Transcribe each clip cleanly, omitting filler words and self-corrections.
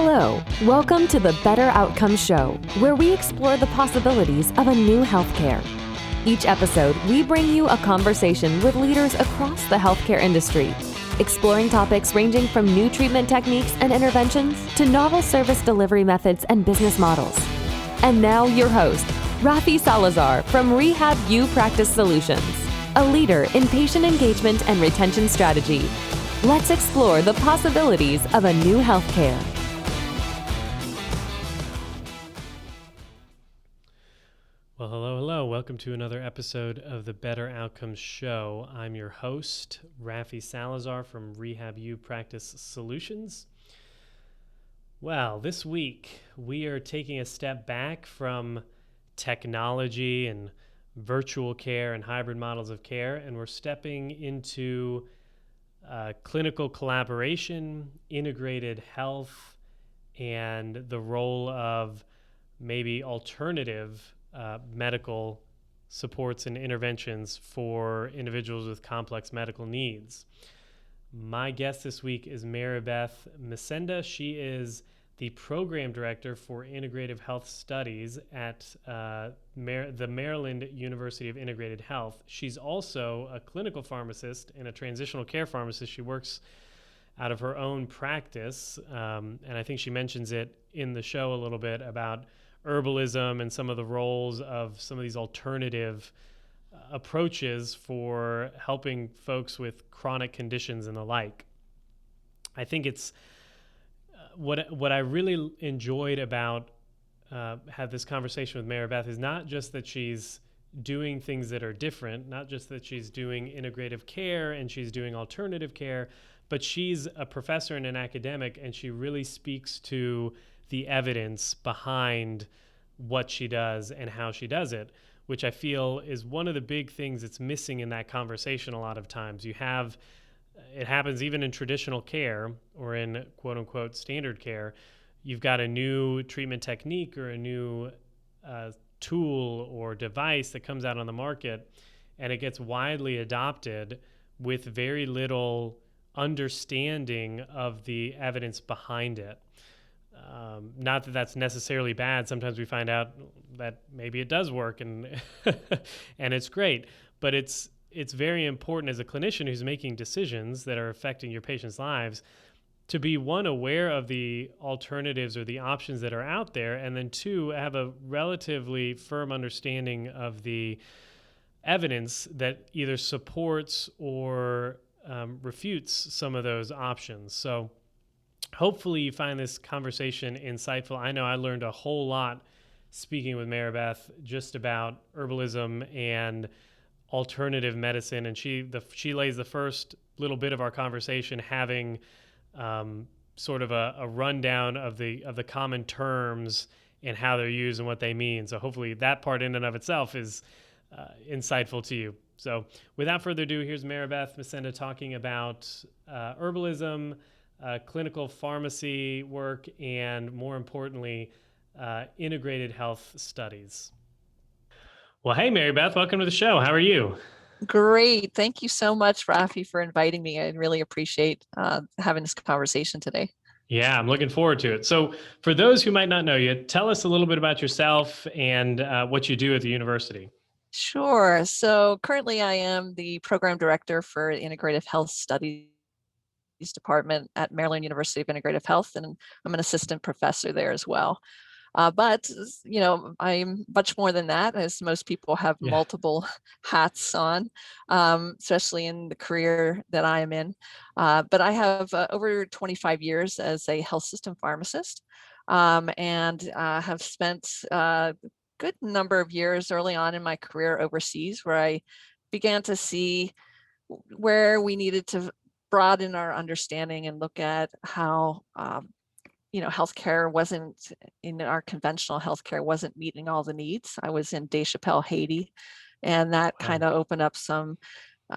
Hello, welcome to the Better Outcomes Show, where we explore the possibilities of a new healthcare. Each episode, we bring you a conversation with leaders across the healthcare industry, exploring topics ranging from new treatment techniques and interventions to novel service delivery methods and business models. And now your host, Rafi Salazar from Rehab Practice Solutions, a leader in patient engagement and retention strategy. Let's explore the possibilities of a new healthcare. Well, hello. Welcome to another episode of the Better Outcomes Show. I'm your host, Rafi Salazar from Rehab Practice Solutions. Well, this week we are taking a step back from technology and virtual care and hybrid models of care, and we're stepping into clinical collaboration, integrated health, and the role of maybe alternative medical supports and interventions for individuals with complex medical needs. My guest this week is Beth Misenda. She is the program director for Integrative Health Studies at the Maryland University of Integrated Health. She's also a clinical pharmacist and a transitional care pharmacist. She works out of her own practice, and I think she mentions it in the show a little bit about herbalism and some of the roles of some of these alternative approaches for helping folks with chronic conditions and the like. I think it's what I really enjoyed about have this conversation with Beth is not just that she's doing things that are different, not just that she's doing integrative care and she's doing alternative care, but she's a professor and an academic, and she really speaks to the evidence behind what she does and how she does it, which I feel is one of the big things that's missing in that conversation a lot of times. It happens even in traditional care or in quote unquote standard care. You've got a new treatment technique or a new tool or device that comes out on the market, and it gets widely adopted with very little understanding of the evidence behind it. Not that that's necessarily bad. Sometimes we find out that maybe it does work and and it's great, but it's very important as a clinician who's making decisions that are affecting your patients' lives to be, one, aware of the alternatives or the options that are out there, and then two, have a relatively firm understanding of the evidence that either supports or refutes some of those options. So hopefully you find this conversation insightful. I know I learned a whole lot speaking with Beth just about herbalism and alternative medicine, and she lays the first little bit of our conversation having sort of a rundown of the common terms and how they're used and what they mean. So hopefully that part in and of itself is insightful to you. So without further ado, here's Beth Misenda talking about herbalism, clinical pharmacy work, and more importantly, integrated health studies. Well, hey, Beth, welcome to the show. How are you? Great. Thank you so much, Rafi, for inviting me. I really appreciate having this conversation today. Yeah, I'm looking forward to it. So for those who might not know you, tell us a little bit about yourself and what you do at the university. Sure. So currently I am the program director for Integrative Health Studies department at Maryland University of Integrative Health, and I'm an assistant professor there as well. But, I'm much more than that, as most people have multiple hats on, especially in the career that I am in. But I have over 25 years as a health system pharmacist, and have spent a good number of years early on in my career overseas, where I began to see where we needed to broaden our understanding and look at how healthcare wasn't, in our conventional healthcare, wasn't meeting all the needs. I was in Deschapelle, Haiti, and that kind of opened up some,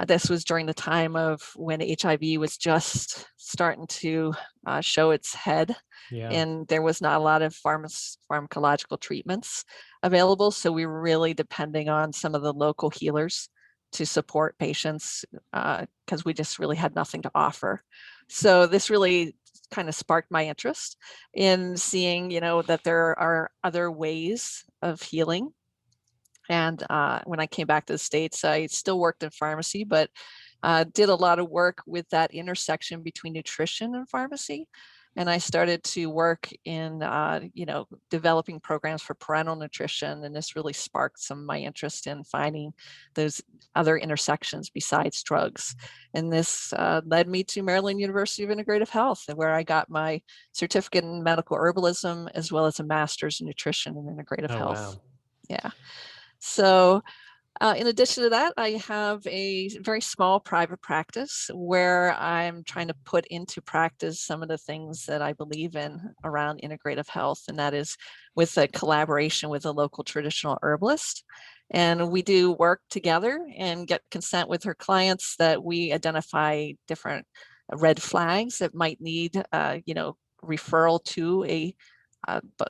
this was during the time of when HIV was just starting to show its head, and there was not a lot of pharmacological treatments available. So we were really depending on some of the local healers to support patients because we just really had nothing to offer. So this really kind of sparked my interest in seeing, that there are other ways of healing. And when I came back to the States, I still worked in pharmacy, but did a lot of work with that intersection between nutrition and pharmacy. And I started to work in, developing programs for parental nutrition. And this really sparked some of my interest in finding those other intersections besides drugs. And this led me to Maryland University of Integrative Health, where I got my certificate in medical herbalism, as well as a master's in nutrition and integrative Oh, health. wow. Yeah. So in addition to that, I have a very small private practice where I'm trying to put into practice some of the things that I believe in around integrative health, and that is with a collaboration with a local traditional herbalist. And we do work together and get consent with her clients that we identify different red flags that might need, referral to a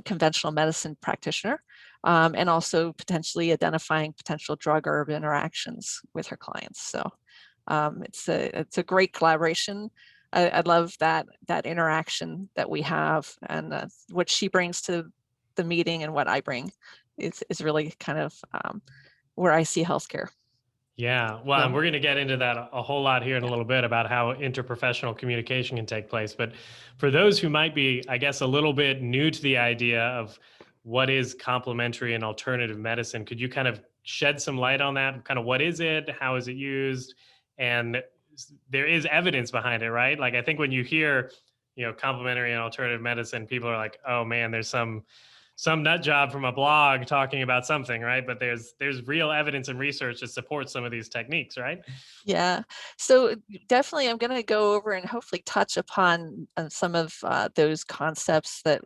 conventional medicine practitioner. And also potentially identifying potential drug herb interactions with her clients. So it's a great collaboration. I love that interaction that we have, and what she brings to the meeting and what I bring is really kind of where I see healthcare. Yeah, well, So, and we're going to get into that a whole lot here in a little bit about how interprofessional communication can take place. But for those who might be, I guess, a little bit new to the idea of what is complementary and alternative medicine, could you kind of shed some light on that? Kind of what is it? How is it used? And there is evidence behind it, right? Like, I think when you hear, complementary and alternative medicine, people are like, oh man, there's some nut job from a blog talking about something, right? But there's real evidence and research that supports some of these techniques, right? yeah. So definitely I'm going to go over and hopefully touch upon some of those concepts that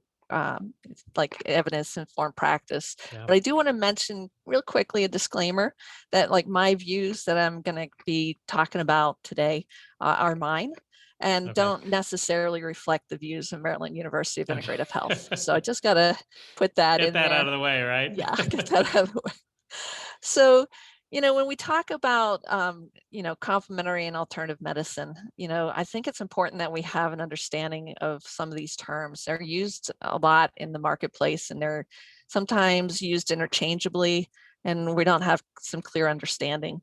like evidence-informed practice. Yeah. But I do want to mention real quickly a disclaimer that like my views that I'm going to be talking about today are mine and Okay. don't necessarily reflect the views of Maryland University of Integrative Health. So I just got to put that Get in that there. out of the way, right? Yeah, get that out of the way. So, when we talk about, complementary and alternative medicine, I think it's important that we have an understanding of some of these terms. They're used a lot in the marketplace, and they're sometimes used interchangeably, and we don't have some clear understanding.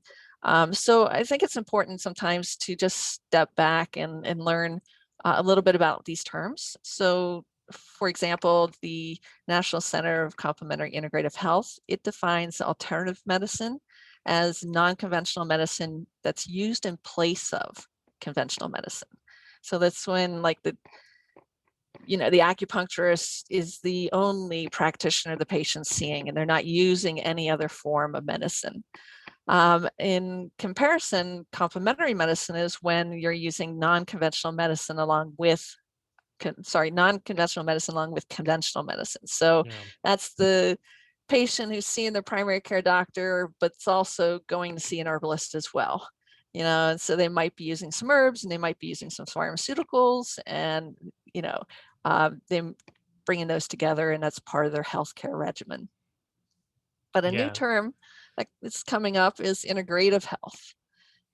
So I think it's important sometimes to just step back and learn a little bit about these terms. So, for example, the National Center of Complementary Integrative Health, it defines alternative medicine as non-conventional medicine that's used in place of conventional medicine. So that's when like the acupuncturist is the only practitioner the patient's seeing, and they're not using any other form of medicine. In comparison, complementary medicine is when you're using non-conventional medicine along with non-conventional medicine along with conventional medicine. So that's the patient who's seeing their primary care doctor, but it's also going to see an herbalist as well. And so they might be using some herbs and they might be using some pharmaceuticals, and they bringing those together, and that's part of their healthcare regimen. But a new term that is coming up is integrative health.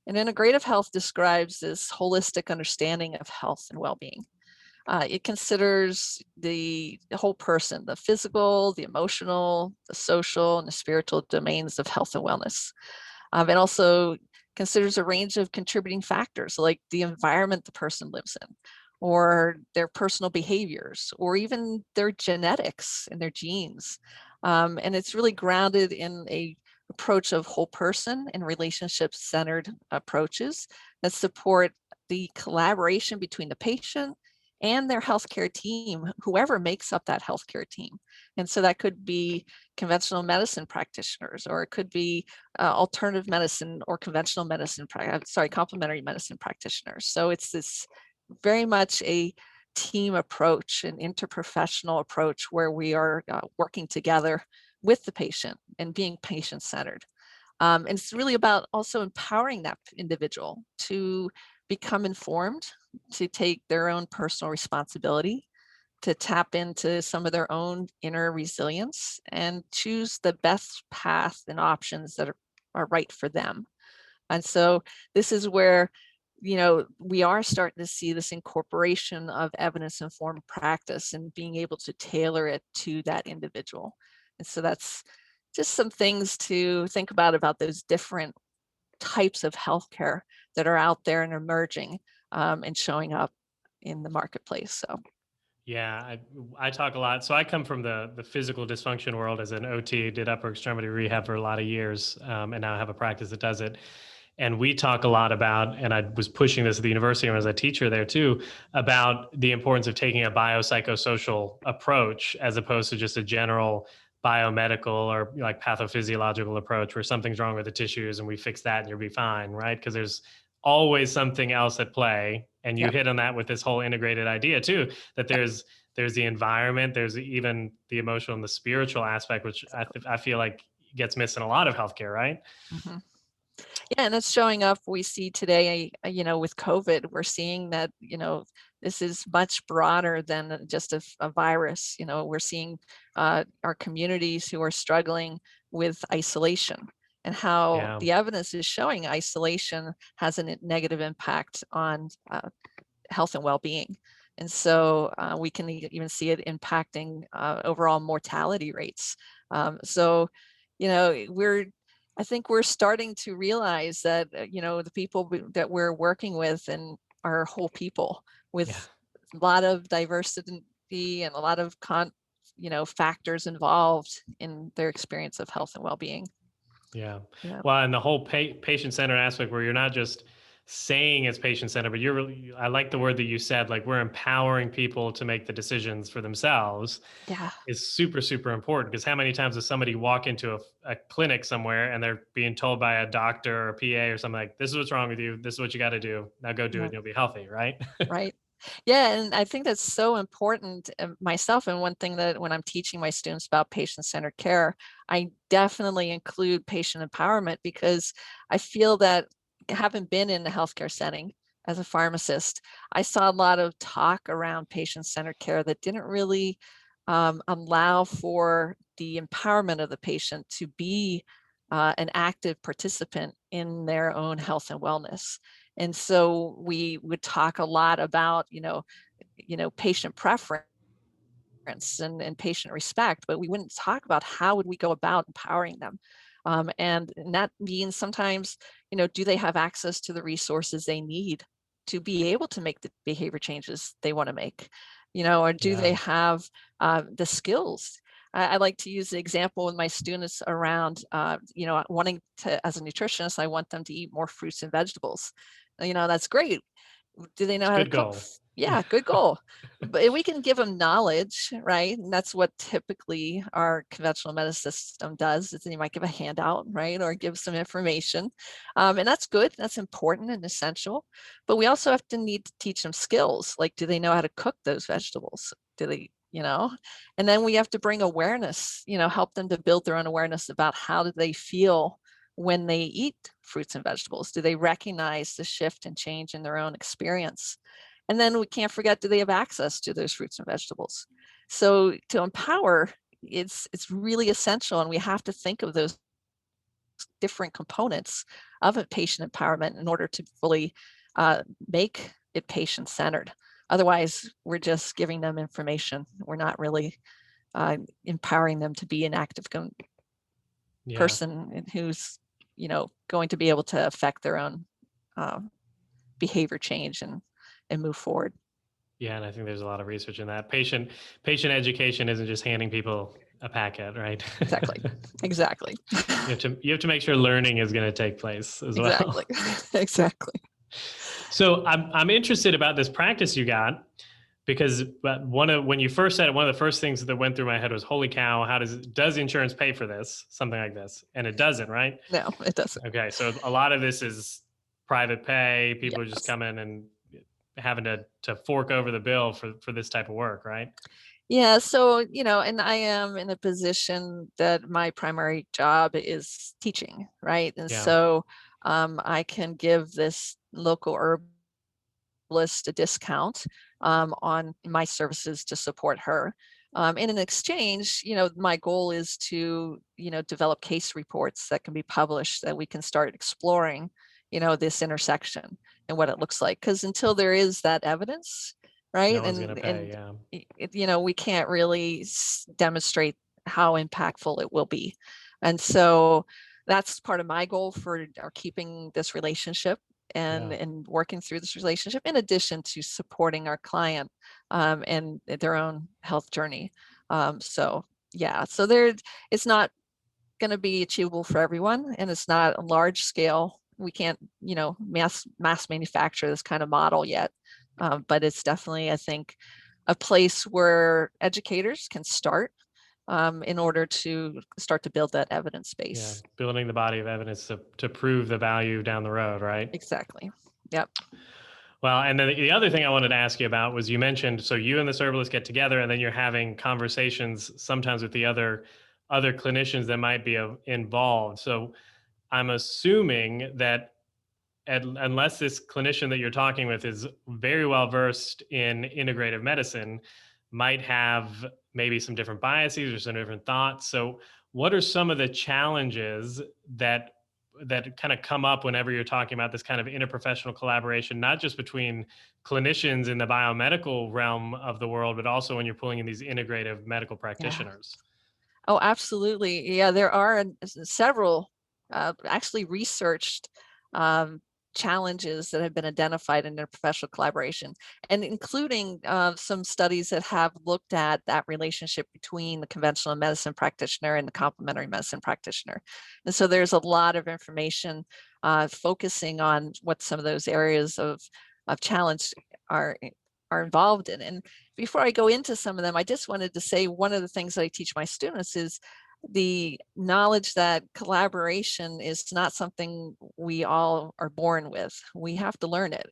And integrative health describes this holistic understanding of health and well-being. It considers the whole person, the physical, the emotional, the social, and the spiritual domains of health and wellness. It also considers a range of contributing factors like the environment the person lives in, or their personal behaviors, or even their genetics and their genes. And it's really grounded in a approach of whole person and relationship-centered approaches that support the collaboration between the patient and their healthcare team, whoever makes up that healthcare team. And so that could be conventional medicine practitioners, or it could be alternative medicine or conventional medicine, complementary medicine practitioners. So it's this very much a team approach, an interprofessional approach where we are working together with the patient and being patient-centered. And it's really about also empowering that individual to become informed, to take their own personal responsibility, to tap into some of their own inner resilience and choose the best path and options that are right for them. And so this is where we are starting to see this incorporation of evidence-informed practice and being able to tailor it to that individual. And so that's just some things to think about those different types of healthcare that are out there and emerging and showing up in the marketplace. So Yeah, I talk a lot. So I come from the physical dysfunction world as an OT, did upper extremity rehab for a lot of years, and now I have a practice that does it. And we talk a lot about, and I was pushing this at the university and as a teacher there too, about the importance of taking a biopsychosocial approach as opposed to just a general biomedical or like pathophysiological approach where something's wrong with the tissues and we fix that and you'll be fine, right? Because there's always something else at play. And you yeah, hit on that with this whole integrated idea too, that there's the environment, there's even the emotional and the spiritual aspect, which I feel like gets missed in a lot of healthcare, right? mhm. Yeah, and it's showing up. We see today, with COVID, we're seeing that, this is much broader than just a virus. We're seeing our communities who are struggling with isolation and how Yeah. the evidence is showing isolation has a negative impact on health and well-being. And so we can even see it impacting overall mortality rates. So, I think we're starting to realize that, the people that we're working with and are whole people Yeah. with a lot of diversity and a lot of factors involved in their experience of health and well-being. Yeah. Yeah. Well, and the whole patient-centered aspect where you're not just saying it's patient-centered, but you're really, I like the word that you said, like we're empowering people to make the decisions for themselves Yeah. is super, super important. Because how many times does somebody walk into a clinic somewhere and they're being told by a doctor or a PA or something like, this is what's wrong with you. This is what you got to do. Now go do it Yeah. and you'll be healthy, right? Right. Yeah, and I think that's so important myself. And one thing that when I'm teaching my students about patient-centered care, I definitely include patient empowerment because I feel that having been in the healthcare setting as a pharmacist, I saw a lot of talk around patient-centered care that didn't really allow for the empowerment of the patient to be an active participant in their own health and wellness. And so we would talk a lot about, patient preference and patient respect, but we wouldn't talk about how would we go about empowering them. And that means sometimes, do they have access to the resources they need to be able to make the behavior changes they want to make? Or do Yeah. they have the skills? I like to use the example with my students around, wanting to, as a nutritionist, I want them to eat more fruits and vegetables. That's great. Do they know It's a how to good cook? goal. Yeah, good goal. But we can give them knowledge, right? And that's what typically our conventional medicine system does, is you might give a handout, right? Or give some information. And that's good. That's important and essential. But we also have to need to teach them skills. Like, do they know how to cook those vegetables? Do they, and then we have to bring awareness, help them to build their own awareness about how do they feel when they eat fruits and vegetables. Do they recognize the shift and change in their own experience? And then we can't forget, do they have access to those fruits and vegetables? So to empower, it's really essential, and we have to think of those different components of a patient empowerment in order to fully make it patient-centered. Otherwise, we're just giving them information. We're not really empowering them to be an active Yeah. person who's, going to be able to affect their own behavior change and move forward. Yeah, and I think there's a lot of research in that. Patient education isn't just handing people a packet, right? Exactly. Exactly. You have to make sure learning is going to take place as well. Exactly. Exactly. So I'm interested about this practice you got because when you first said it, one of the first things that went through my head was, holy cow, how does insurance pay for this? Something like this. And it doesn't, right? No, it doesn't. Okay. So a lot of this is private pay. People are just Yes. coming and having to fork over the bill for this type of work, right? Yeah. So, and I am in a position that my primary job is teaching, right? And Yeah. so I can give this local herbalist a discount on my services to support her. And in exchange, my goal is to, develop case reports that can be published that we can start exploring this intersection and what it looks like. Because until there is that evidence, right, no one's going to pay. Yeah. we can't really demonstrate how impactful it will be. And so that's part of my goal for keeping this relationship and working through this relationship, in addition to supporting our client and their own health journey. So it's not going to be achievable for everyone, and it's not a large scale. We can't, mass manufacture this kind of model yet, but it's definitely, I think, a place where educators can start in order to start to build that evidence base. Yeah, building the body of evidence to prove the value down the road, right? Exactly. Yep. Well, and then the other thing I wanted to ask you about was, you mentioned, so you and the serverless get together and then you're having conversations sometimes with the other clinicians that might be involved. So I'm assuming that unless this clinician that you're talking with is very well versed in integrative medicine, might have maybe some different biases or some different thoughts. So what are some of the challenges that kind of come up whenever you're talking about this kind of interprofessional collaboration, not just between clinicians in the biomedical realm of the world, but also when you're pulling in these integrative medical practitioners? Yeah. Oh, absolutely. Yeah, there are several actually researched challenges that have been identified in interprofessional collaboration, and including some studies that have looked at that relationship between the conventional medicine practitioner and the complementary medicine practitioner. And so there's a lot of information focusing on what some of those areas of challenge are involved in. And before I go into some of them, I just wanted to say one of the things that I teach my students is the knowledge that collaboration is not something we all are born with. We have to learn it.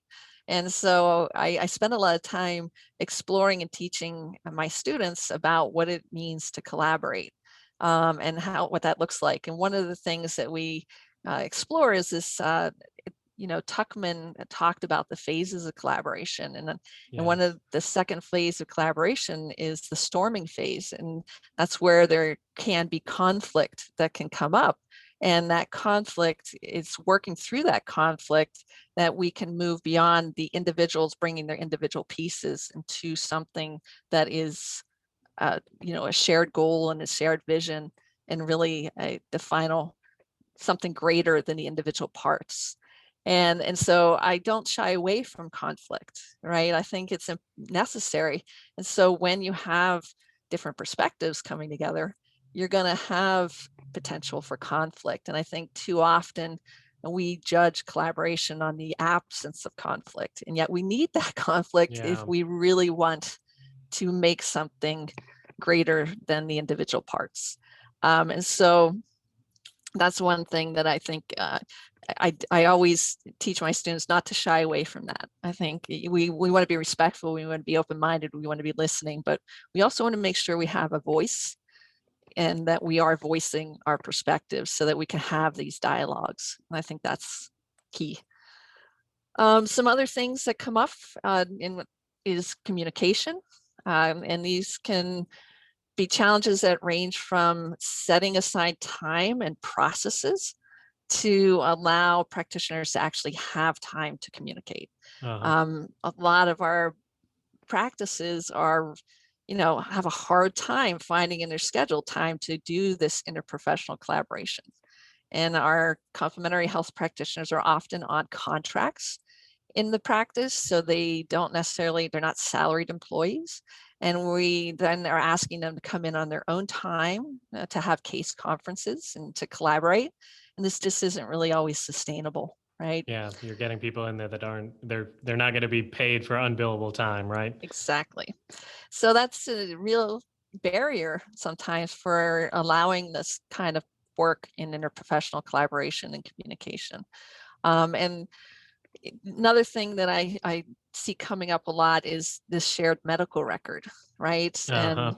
And so I spend a lot of time exploring and teaching my students about what it means to collaborate and what that looks like. And one of the things that we explore is this Tuckman talked about the phases of collaboration, and one of the second phase of collaboration is the storming phase, and that's where there can be conflict that can come up, and that conflict is working through that conflict that we can move beyond the individuals bringing their individual pieces into something that is a shared goal and a shared vision, and really the final something greater than the individual parts. And so I don't shy away from conflict, right? I think it's necessary. And so when you have different perspectives coming together, you're going to have potential for conflict. And I think too often we judge collaboration on the absence of conflict. And yet we need that conflict if we really want to make something greater than the individual parts. And so that's one thing that I think I always teach my students not to shy away from that. I think we want to be respectful, we want to be open-minded, we want to be listening, but we also want to make sure we have a voice and that we are voicing our perspectives so that we can have these dialogues. And I think that's key. Some other things that come up is communication, and these can be challenges that range from setting aside time and processes to allow practitioners to actually have time to communicate. A lot of our practices are, have a hard time finding in their schedule time to do this interprofessional collaboration. And our complementary health practitioners are often on contracts in the practice, so they're not salaried employees. And we then are asking them to come in on their own time to have case conferences and to collaborate. And this just isn't really always sustainable, right? Yeah, you're getting people in there that they're not going to be paid for unbillable time, right? Exactly. So that's a real barrier sometimes for allowing this kind of work in interprofessional collaboration and communication. And another thing that I see coming up a lot is this shared medical record, right? And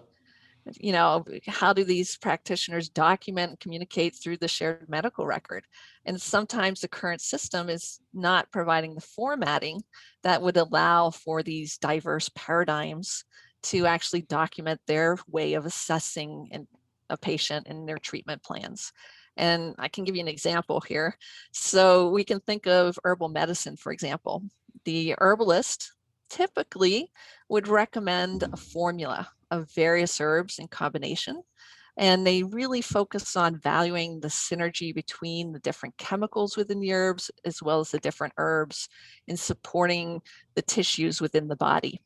how do these practitioners document and communicate through the shared medical record? And sometimes the current system is not providing the formatting that would allow for these diverse paradigms to actually document their way of assessing a patient and their treatment plans. And I can give you an example here. So we can think of herbal medicine, for example. The herbalist typically would recommend a formula of various herbs in combination. And they really focus on valuing the synergy between the different chemicals within the herbs, as well as the different herbs in supporting the tissues within the body.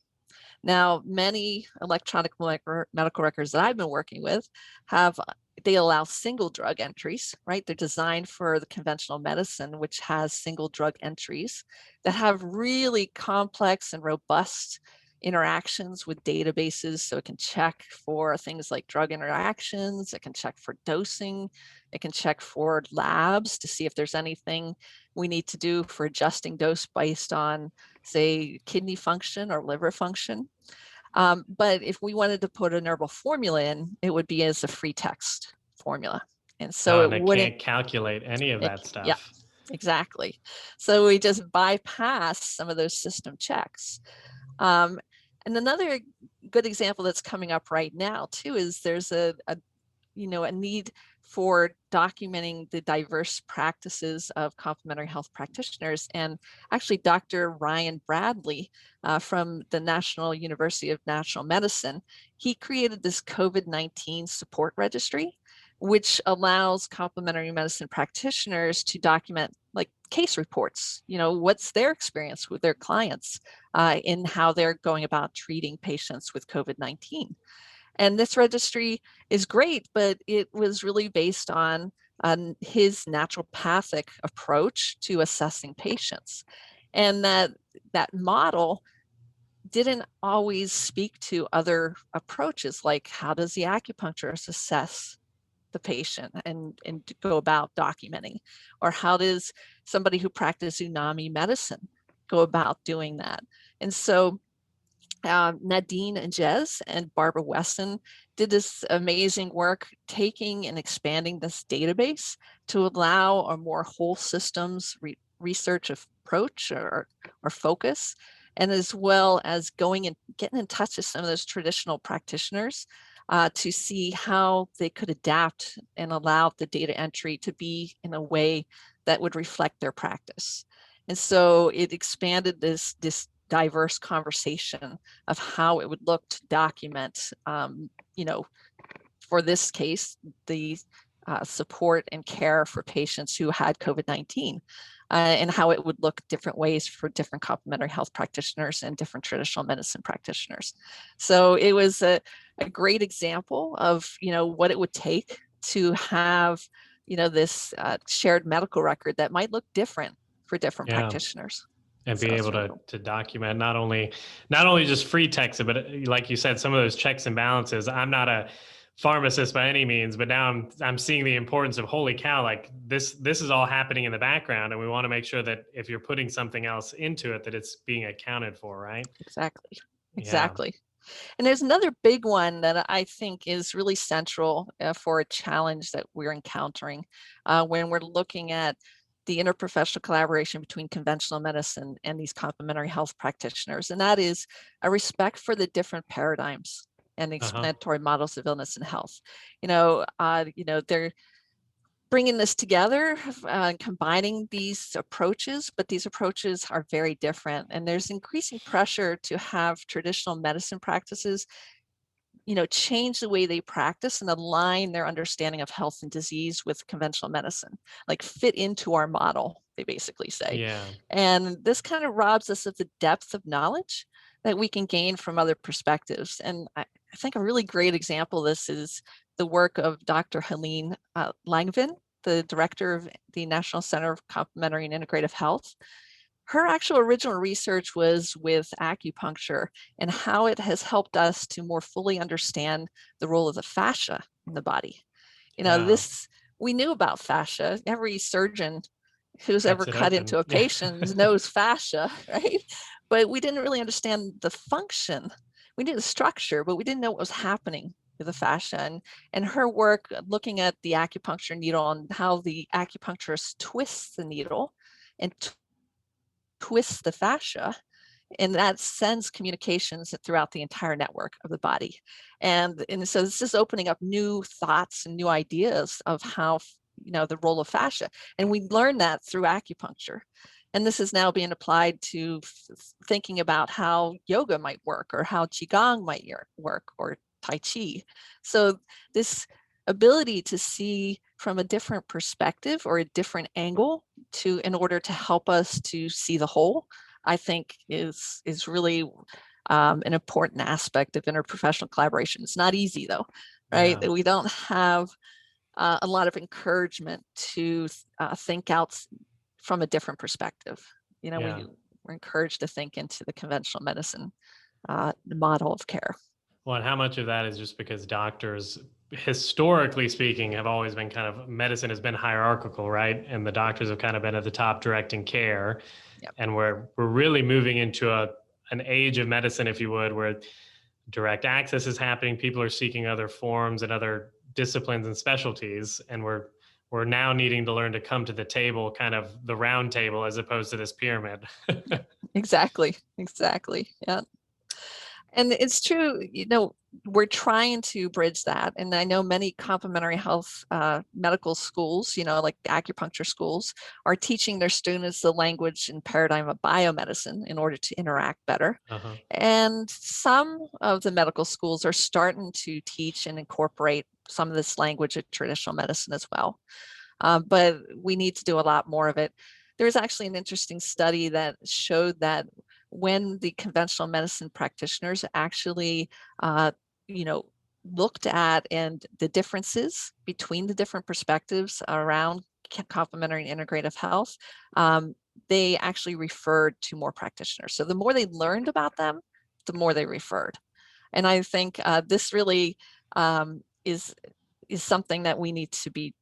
Now, many electronic medical records that I've been working with they allow single drug entries, right? They're designed for the conventional medicine, which has single drug entries that have really complex and robust interactions with databases. So it can check for things like drug interactions, it can check for dosing, it can check for labs to see if there's anything we need to do for adjusting dose based on, say, kidney function or liver function. But if we wanted to put an herbal formula in, it would be as a free text formula. And so it and wouldn't can't calculate any of that stuff. Yeah, exactly. So we just bypass some of those system checks. And another good example that's coming up right now too is there's a need for documenting the diverse practices of complementary health practitioners. And actually, Dr. Ryan Bradley from the National University of Natural Medicine, he created this COVID-19 support registry, which allows complementary medicine practitioners to document like case reports, what's their experience with their clients in how they're going about treating patients with COVID-19. And this registry is great, but it was really based on his naturopathic approach to assessing patients. And that model didn't always speak to other approaches, like how does the acupuncturist assess the patient and go about documenting? Or how does somebody who practices Unami medicine go about doing that? And so Nadine and Jez and Barbara Weston did this amazing work taking and expanding this database to allow a more whole systems research approach or focus, and as well as going and getting in touch with some of those traditional practitioners to see how they could adapt and allow the data entry to be in a way that would reflect their practice. And so it expanded this diverse conversation of how it would look to document, for this case, the support and care for patients who had COVID-19, and how it would look different ways for different complementary health practitioners and different traditional medicine practitioners. So it was a great example of, what it would take to have, this shared medical record that might look different for different practitioners. And be able to document not only just free text, but like you said, some of those checks and balances. I'm not a pharmacist by any means, but now I'm seeing the importance of, holy cow, like this is all happening in the background, and we want to make sure that if you're putting something else into it, that it's being accounted for, right? Exactly. And there's another big one that I think is really central for a challenge that we're encountering when we're looking at the interprofessional collaboration between conventional medicine and these complementary health practitioners. And that is a respect for the different paradigms and the explanatory models of illness and health. They're bringing this together and combining these approaches, but these approaches are very different. And there's increasing pressure to have traditional medicine practices change the way they practice and align their understanding of health and disease with conventional medicine, like fit into our model, they basically say. Yeah. And this kind of robs us of the depth of knowledge that we can gain from other perspectives. And I think a really great example of this is the work of Dr. Helene Langevin, the director of the National Center of Complementary and Integrative Health. Her actual original research was with acupuncture and how it has helped us to more fully understand the role of the fascia in the body. We knew about fascia. Every surgeon who's ever cut into a patient knows fascia, right? But we didn't really understand the function. We knew the structure, but we didn't know what was happening with the fascia. And her work looking at the acupuncture needle and how the acupuncturist twists the needle and twists the fascia, and that sends communications throughout the entire network of the body. And so this is opening up new thoughts and new ideas of how the role of fascia. And we learned that through acupuncture. And this is now being applied to thinking about how yoga might work, or how Qigong might work, or Tai Chi. So this ability to see from a different perspective or a different angle in order to help us to see the whole, I think is really an important aspect of interprofessional collaboration. It's not easy though, right? Yeah. We don't have a lot of encouragement to think out from a different perspective. We're encouraged to think into the conventional medicine model of care. Well, and how much of that is just because doctors, historically speaking, have always been medicine has been hierarchical, right? And the doctors have kind of been at the top directing care. Yep. And we're really moving into an age of medicine, if you would, where direct access is happening. People are seeking other forms and other disciplines and specialties. And we're now needing to learn to come to the table, kind of the round table, as opposed to this pyramid. Exactly. Yeah. And it's true, we're trying to bridge that. And I know many complementary health medical schools, like acupuncture schools, are teaching their students the language and paradigm of biomedicine in order to interact better. Uh-huh. And some of the medical schools are starting to teach and incorporate some of this language of traditional medicine as well. But we need to do a lot more of it. There's actually an interesting study that showed that when the conventional medicine practitioners actually, looked at and the differences between the different perspectives around complementary and integrative health, they actually referred to more practitioners. So the more they learned about them, the more they referred. And I think this really is something that we need to be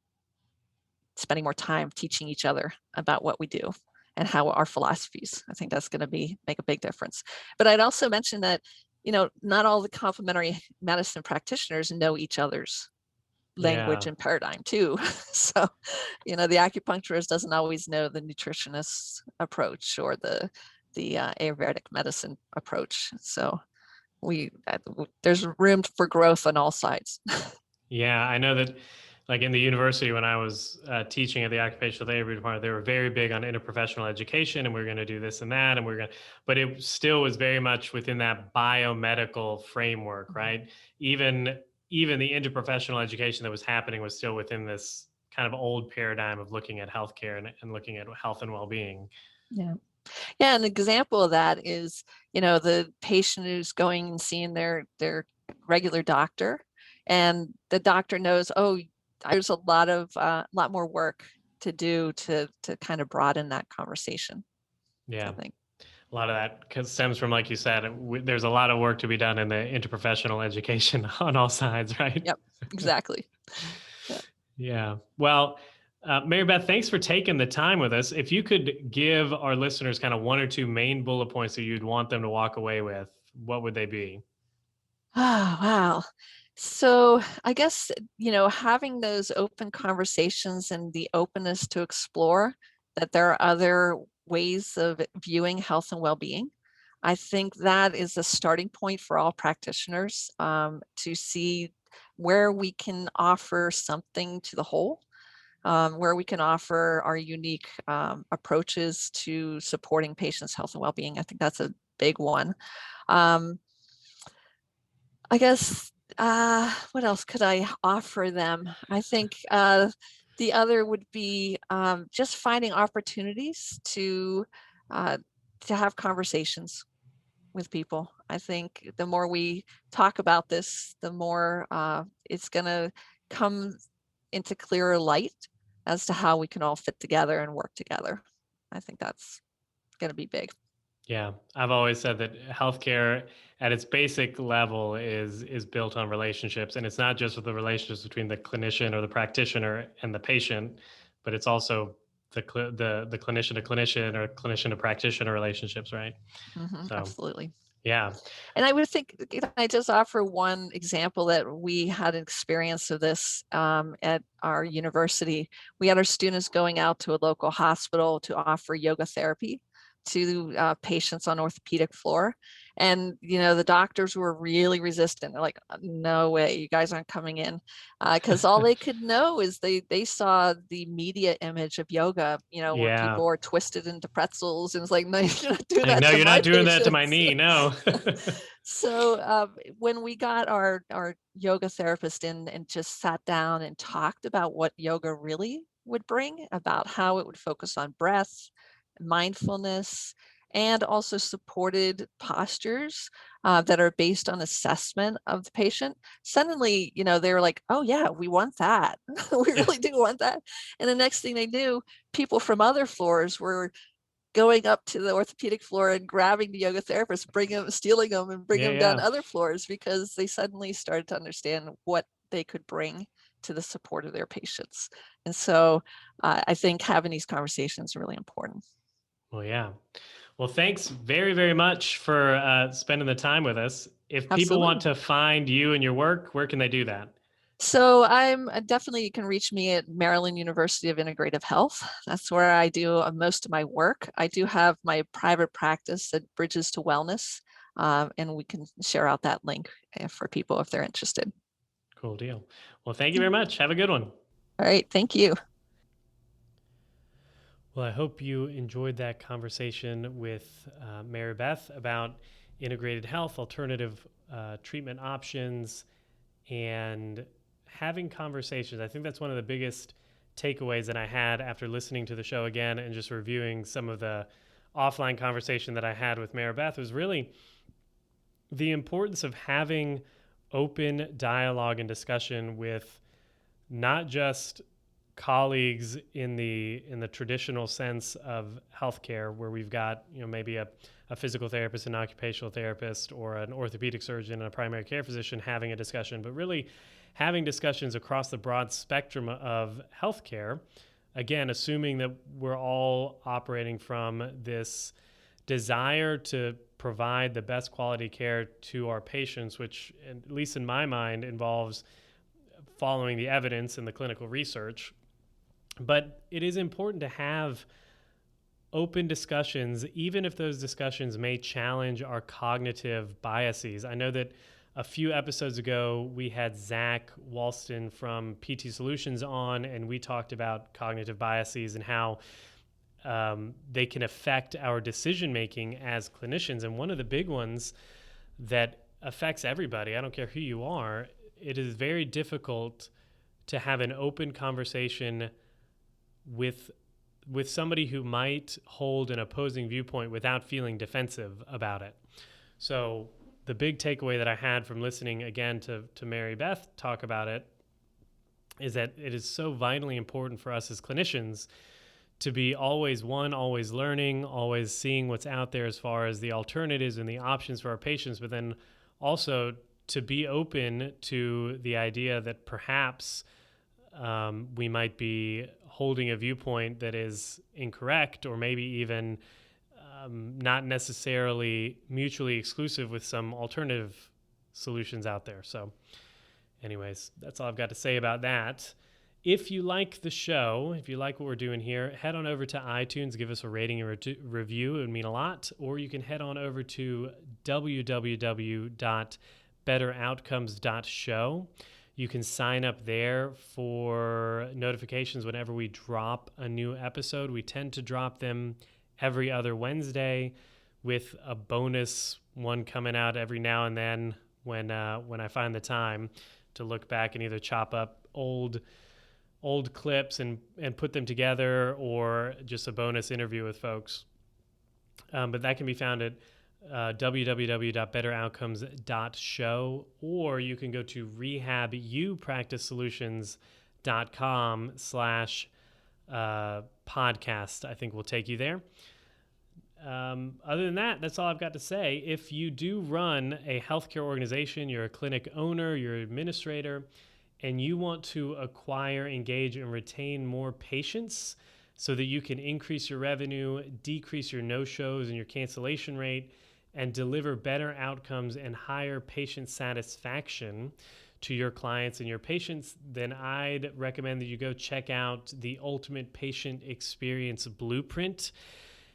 spending more time teaching each other about what we do and how our philosophies. I think that's going to make a big difference. But I'd also mention that, not all the complementary medicine practitioners know each other's language and paradigm too. So, the acupuncturist doesn't always know the nutritionist's approach or the Ayurvedic medicine approach. So there's room for growth on all sides. Yeah, I know that, like in the university, when I was teaching at the occupational therapy department, they were very big on interprofessional education, and we're going to do this and that, and but it still was very much within that biomedical framework, right? Even the interprofessional education that was happening was still within this kind of old paradigm of looking at healthcare and looking at health and well-being. Yeah. Yeah, an example of that is, the patient who's going and seeing their regular doctor, and the doctor knows, oh, there's a lot more work to do to kind of broaden that conversation. Yeah, I think a lot of that stems from, like you said, there's a lot of work to be done in the interprofessional education on all sides, right? Yep, exactly. Yeah. Well, Mary Beth, thanks for taking the time with us. If you could give our listeners kind of one or two main bullet points that you'd want them to walk away with, what would they be? Oh, wow. So I guess, having those open conversations and the openness to explore that there are other ways of viewing health and well-being. I think that is a starting point for all practitioners to see where we can offer something to the whole, where we can offer our unique approaches to supporting patients' health and well-being. I think that's a big one. I guess, what else could I offer them? I think the other would be just finding opportunities to have conversations with people. I think the more we talk about this, the more it's going to come into clearer light as to how we can all fit together and work together. I think that's going to be big. Yeah, I've always said that healthcare at its basic level is built on relationships, and it's not just with the relationships between the clinician or the practitioner and the patient, but it's also the clinician to clinician or clinician to practitioner relationships, right? Mm-hmm, So, absolutely. yeah. And I would think, I just offer one example that we had an experience of this at our university. We had our students going out to a local hospital to offer yoga therapy to patients on orthopedic floor. And, the doctors were really resistant. They're like, no way, you guys aren't coming in. Because all they could know is they saw the media image of yoga, where Yeah. people are twisted into pretzels. And it's like, no, you're not doing Like, that no, to you're my not doing that to my patients. knee. No. So when we got our yoga therapist in and just sat down and talked about what yoga really would bring, about how it would focus on breath, mindfulness, and also supported postures that are based on assessment of the patient, suddenly, they were like, oh yeah, we want that. We Yeah. really do want that. And the next thing they knew, people from other floors were going up to the orthopedic floor and grabbing the yoga therapist, stealing them and bringing them down Yeah. to other floors, because they suddenly started to understand what they could bring to the support of their patients. And so I think having these conversations is really important. Well, yeah. Well, thanks very, very much for spending the time with us. If people want Absolutely. to find you and your work, where can they do that? So I'm definitely, you can reach me at Maryland University of Integrative Health. That's where I do most of my work. I do have my private practice that Bridges to Wellness, and we can share out that link for people if they're interested. Cool deal. Well, thank you very much. Have a good one. All right, thank you. Well, I hope you enjoyed that conversation with Mary Beth about integrated health, alternative treatment options, and having conversations. I think that's one of the biggest takeaways that I had after listening to the show again and just reviewing some of the offline conversation that I had with Mary Beth, was really the importance of having open dialogue and discussion with not just colleagues in the traditional sense of healthcare, where we've got maybe a physical therapist, an occupational therapist, or an orthopedic surgeon and a primary care physician having a discussion, but really having discussions across the broad spectrum of healthcare. Again, assuming that we're all operating from this desire to provide the best quality care to our patients, which, at least in my mind, involves following the evidence and the clinical research. But it is important to have open discussions, even if those discussions may challenge our cognitive biases. I know that a few episodes ago, we had Zach Walston from PT Solutions on, and we talked about cognitive biases and how they can affect our decision-making as clinicians. And one of the big ones that affects everybody, I don't care who you are, it is very difficult to have an open conversation with somebody who might hold an opposing viewpoint without feeling defensive about it. So the big takeaway that I had from listening again to Mary Beth talk about it is that it is so vitally important for us as clinicians to be always learning, always seeing what's out there as far as the alternatives and the options for our patients, but then also to be open to the idea that perhaps we might be holding a viewpoint that is incorrect, or maybe even not necessarily mutually exclusive with some alternative solutions out there. So anyways, that's all I've got to say about that. If you like the show, if you like what we're doing here, head on over to iTunes, give us a rating and review. It would mean a lot. Or you can head on over to www.betteroutcomes.show. You can sign up there for notifications whenever we drop a new episode. We tend to drop them every other Wednesday, with a bonus one coming out every now and then when I find the time to look back and either chop up old clips and put them together, or just a bonus interview with folks. But that can be found at www.betteroutcomes.show, or you can go to rehabuppracticesolutions.com/podcast. I think we'll take you there. Other than that, that's all I've got to say. If you do run a healthcare organization, you're a clinic owner, you're an administrator, and you want to acquire, engage, and retain more patients so that you can increase your revenue, decrease your no-shows and your cancellation rate, and deliver better outcomes and higher patient satisfaction to your clients and your patients, then I'd recommend that you go check out the Ultimate Patient Experience Blueprint.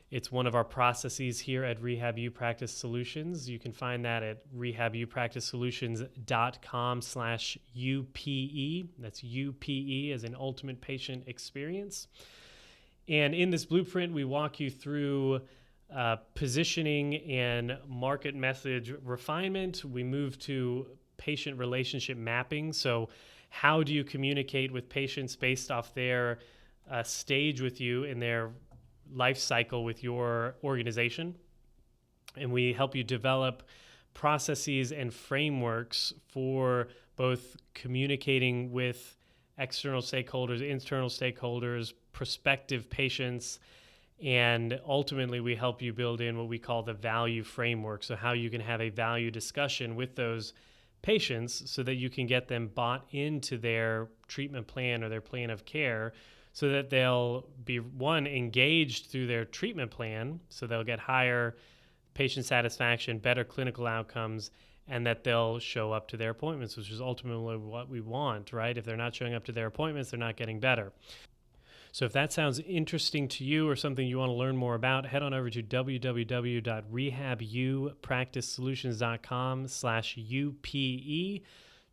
It's one of our processes here at RehabU Practice Solutions. You can find that at rehabUpracticesolutions.com/UPE. That's UPE as in Ultimate Patient Experience. And in this blueprint, we walk you through positioning and market message refinement. We move to patient relationship mapping. So how do you communicate with patients based off their stage with you in their life cycle with your organization? And we help you develop processes and frameworks for both communicating with external stakeholders, internal stakeholders, prospective patients, and ultimately we help you build in what we call the value framework. So how you can have a value discussion with those patients so that you can get them bought into their treatment plan or their plan of care, so that they'll be, one, engaged through their treatment plan, so they'll get higher patient satisfaction, better clinical outcomes, and that they'll show up to their appointments, which is ultimately what we want, right? If they're not showing up to their appointments, they're not getting better. So if that sounds interesting to you or something you want to learn more about, head on over to www.rehabUpracticesolutions.com/UPE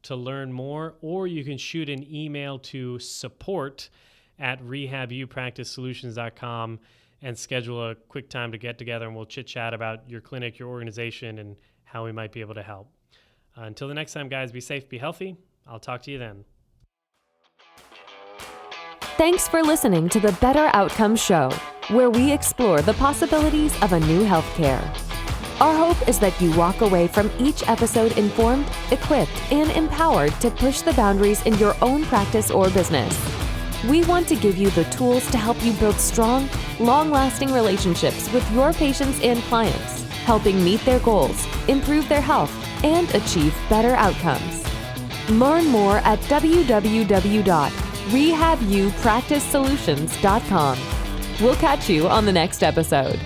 to learn more, or you can shoot an email to support@rehabUpracticesolutions.com and schedule a quick time to get together, and we'll chit-chat about your clinic, your organization, and how we might be able to help. Until the next time, guys, be safe, be healthy. I'll talk to you then. Thanks for listening to the Better Outcomes Show, where we explore the possibilities of a new healthcare. Our hope is that you walk away from each episode informed, equipped, and empowered to push the boundaries in your own practice or business. We want to give you the tools to help you build strong, long-lasting relationships with your patients and clients, helping meet their goals, improve their health, and achieve better outcomes. Learn more at www.rehabUpracticesolutions.com. We'll catch you on the next episode.